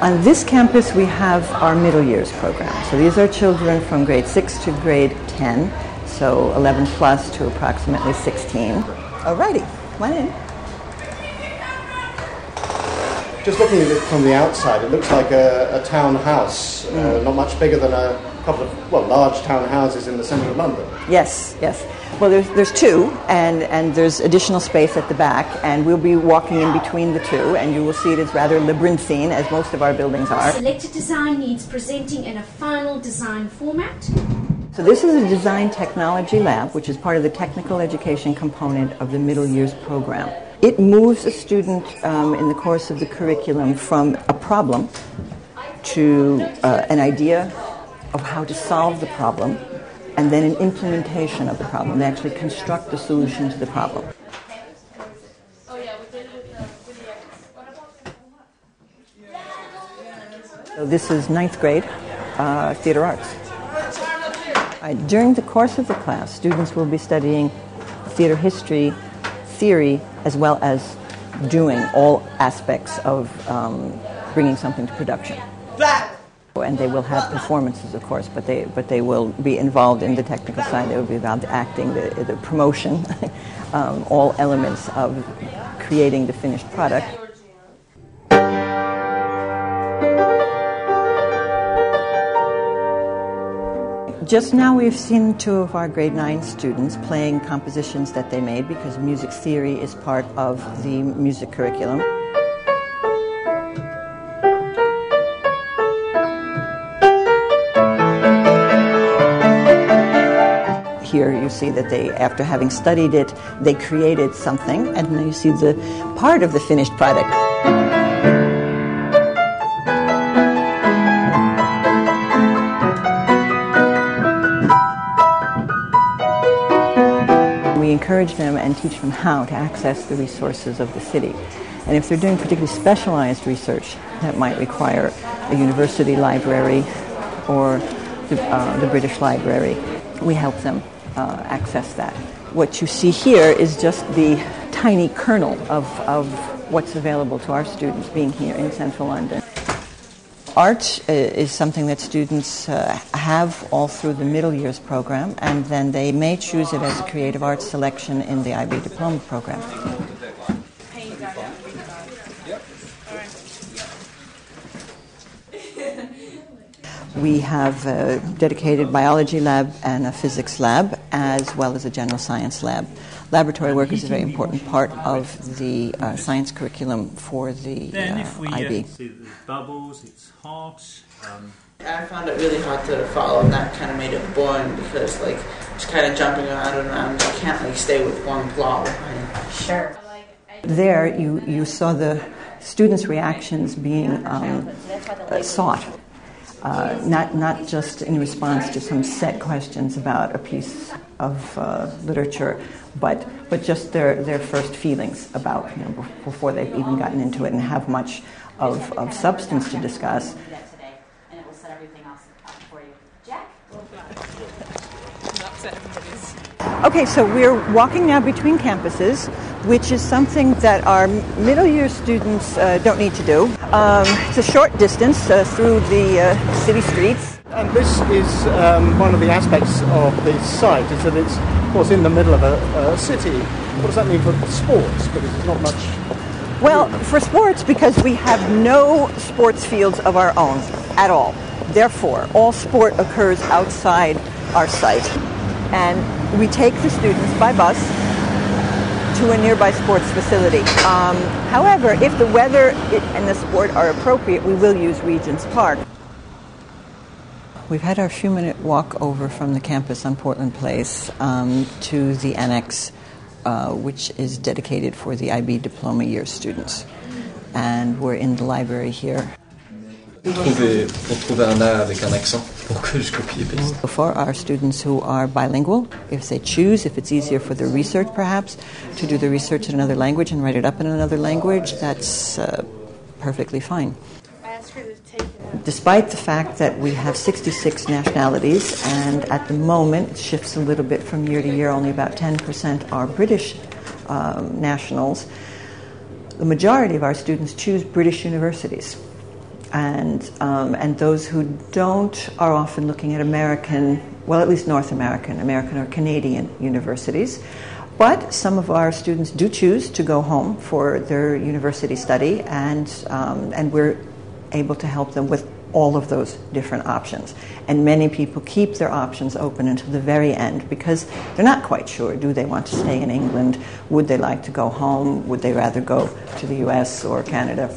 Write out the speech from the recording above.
On this campus, we have our middle years program. So these are children from grade 6 to grade 10, so 11 plus to approximately 16. Alrighty, come on in. Just looking at it from the outside, it looks like a townhouse, not much bigger than a couple of, large townhouses in the centre of London. Yes, yes. Well, there's two, and there's additional space at the back, and we'll be walking in between the two, and you will see it is rather labyrinthine, as most of our buildings are. Selected design needs presenting in a final design format. So this is a design technology lab, which is part of the technical education component of the middle years program. It moves a student in the course of the curriculum from a problem to an idea of how to solve the problem, and then an implementation of the problem. They actually construct the solution to the problem. So this is 9th grade theater arts. During the course of the class, students will be studying theater history, theory, as well as doing all aspects of bringing something to production. And they will have performances, of course, but they will be involved in the technical side. They will be involved in acting, the promotion, all elements of creating the finished product. Just now we've seen two of our grade 9 students playing compositions that they made, because music theory is part of the music curriculum. Here you see that they, after having studied it, they created something, and then you see the part of the finished product. We encourage them and teach them how to access the resources of the city. And if they're doing particularly specialized research, that might require a university library or the British Library, we help them access that. What you see here is just the tiny kernel of what's available to our students being here in central London. Art is something that students have all through the middle years program, and then they may choose it as a creative arts selection in the IB diploma program. We have a dedicated biology lab and a physics lab, as well as a general science lab. Laboratory work is a very important part of the science curriculum for the IB. See the bubbles, it's hot. I found it really hard to follow, and that kind of made it boring because, just kind of jumping around and around. I can't stay with one plot. Sure. There, you saw the students' reactions being sought. Not just in response to some set questions about a piece of literature, but just their first feelings about, before they've even gotten into it and have much of substance to discuss. Okay, so we're walking now between campuses, which is something that our middle year students don't need to do. It's a short distance through the city streets. And this is one of the aspects of the site, is that it's, of course, in the middle of a city. What does that mean for sports? Because there's not much... Well, for sports, because we have no sports fields of our own at all. Therefore, all sport occurs outside our site. And we take the students by bus to a nearby sports facility. However, if the weather and the sport are appropriate, we will use Regent's Park. We've had our few-minute walk over from the campus on Portland Place to the annex, which is dedicated for the IB Diploma Year students. And we're in the library here. Trouver un A avec un accent pour que je copie et paste. For our students who are bilingual, if they choose, if it's easier for their research perhaps, to do the research in another language and write it up in another language, that's perfectly fine. Despite the fact that we have 66 nationalities, and at the moment it shifts a little bit from year to year, only about 10% are British nationals, the majority of our students choose British universities. And those who don't are often looking at American, well, at least North American or Canadian universities. But some of our students do choose to go home for their university study, and we're able to help them with all of those different options. And many people keep their options open until the very end because they're not quite sure. Do they want to stay in England? Would they like to go home? Would they rather go to the US or Canada?